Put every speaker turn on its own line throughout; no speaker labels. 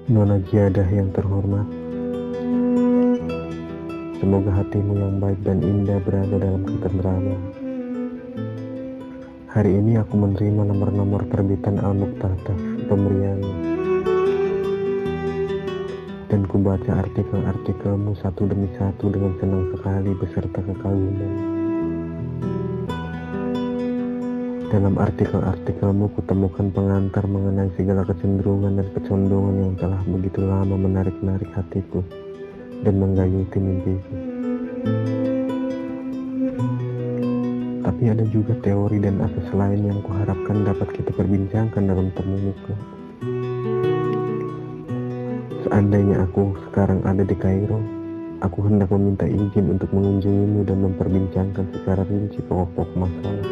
Nona Giadah yang terhormat, semoga hatimu yang baik dan indah berada dalam ketentraman. Hari ini aku menerima nomor-nomor terbitan Al-Muqtatas pemberianmu, dan kubaca artikel-artikelmu satu demi satu dengan senang sekali beserta kekaguman. Dalam artikel-artikelmu kutemukan pengantar mengenai segala kecenderungan dan kecondongan yang telah begitu lama menarik-narik hatiku dan menggayuti mimpiku. Tapi ada juga teori dan asas lain yang kuharapkan dapat kita perbincangkan dalam temu muka. Seandainya aku sekarang ada di Kairo, aku hendak meminta izin untuk mengunjungimu dan memperbincangkan secara rinci pokok-pokok masalah,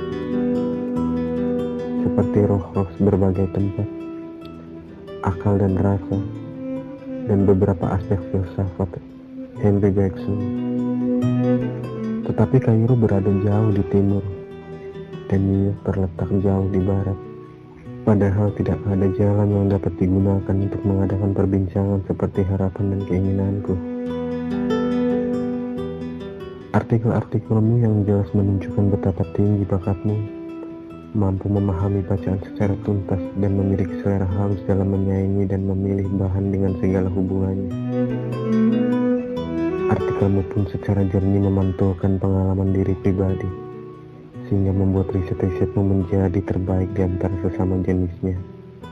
seperti roh-roh berbagai tempat, akal dan rasa, dan beberapa aspek filsafat Henry Bergson. Tetapi Kairo berada jauh di timur, dan New York terletak jauh di barat. Padahal tidak ada jalan yang dapat digunakan untuk mengadakan perbincangan seperti harapan dan keinginanku. Artikel-artikelmu yang jelas menunjukkan betapa tinggi bakatmu, mampu memahami bacaan secara tuntas dan memiliki selera halus dalam menyaingi dan memilih bahan dengan segala hubungannya. Artikelmu pun secara jernih memantulkan pengalaman diri pribadi, sehingga membuat riset-risetmu menjadi terbaik di antara sesama jenisnya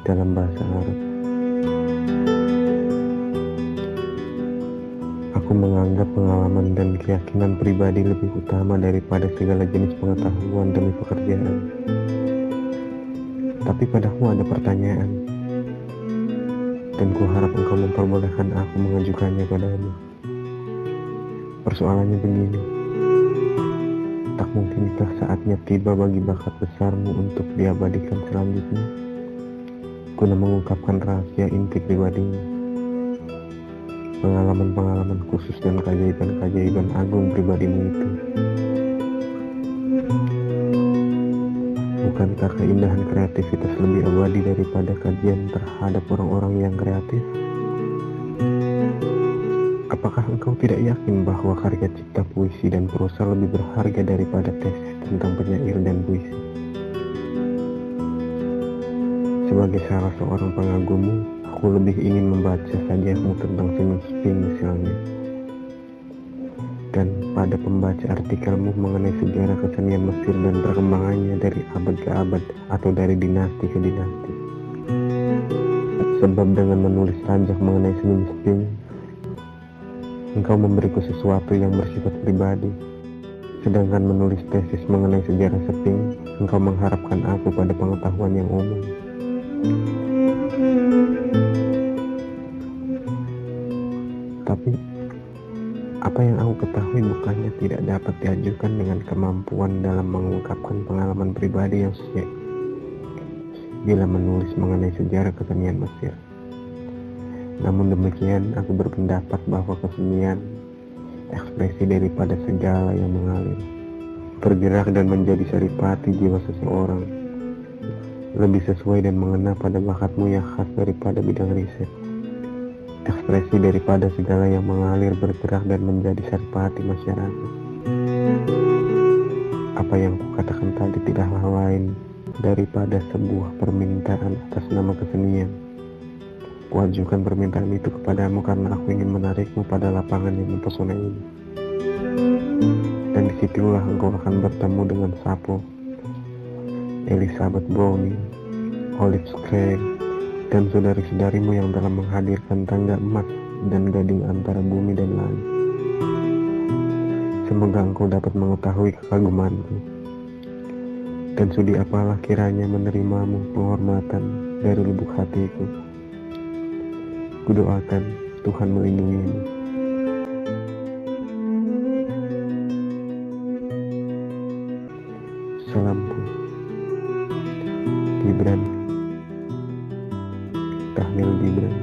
dalam bahasa Arab. Aku menganggap pengalaman dan keyakinan pribadi lebih utama daripada segala jenis pengetahuan demi pekerjaan. Tapi padaku ada pertanyaan, dan kuharap engkau memperbolehkan aku mengajukannya padamu. Persoalannya begini, tak mungkinkah saatnya tiba bagi bakat besarmu untuk diabadikan selanjutnya, guna mengungkapkan rahasia inti pribadimu, pengalaman-pengalaman khusus dan keajaiban-keajaiban agung pribadimu itu. Bukankah keindahan kreativitas lebih abadi daripada kajian terhadap orang-orang yang kreatif? Apakah engkau tidak yakin bahwa karya cipta puisi dan prosa lebih berharga daripada tesis tentang penyair dan puisi? Sebagai salah seorang pengagummu, aku lebih ingin membaca sajamu tentang Sphinx misalnya. Dan pada pembaca artikelmu mengenai sejarah kesenian Mesir dan perkembangannya dari abad ke abad atau dari dinasti ke dinasti. Sebab dengan menulis rajak mengenai seni Sphinx, engkau memberiku sesuatu yang bersifat pribadi. Sedangkan menulis tesis mengenai sejarah Sphinx, engkau mengharapkan aku pada pengetahuan yang umum. Tapi apa yang aku ketahui bukannya tidak dapat diajukan dengan kemampuan dalam mengungkapkan pengalaman pribadi yang sesuai bila menulis mengenai sejarah kesenian Mesir. Namun demikian, aku berpendapat bahwa kesenian, ekspresi daripada segala yang mengalir, bergerak dan menjadi saripati jiwa seseorang, lebih sesuai dan mengena pada bakatmu yang khas daripada bidang riset. Ekspresi daripada segala yang mengalir, bergerak dan menjadi saripati masyarakat. Apa yang kukatakan tadi tidaklah lain daripada sebuah permintaan atas nama kesenian. Kuajukan permintaan itu kepadamu karena aku ingin menarikmu pada lapangan yang mempesona ini. Dan disitulah engkau akan bertemu dengan Sappho, Elizabeth Browning, Olive Craig, dan saudari-saudarimu yang telah menghadirkan tangga emas dan gading antara bumi dan langit. Semoga engkau dapat mengetahui kekagumanku, dan sudi apalah kiranya menerimamu penghormatan dari lubuk hatiku. Kudoakan Tuhan melindungimu. Salamku, Gibran, Tahlil Gibran.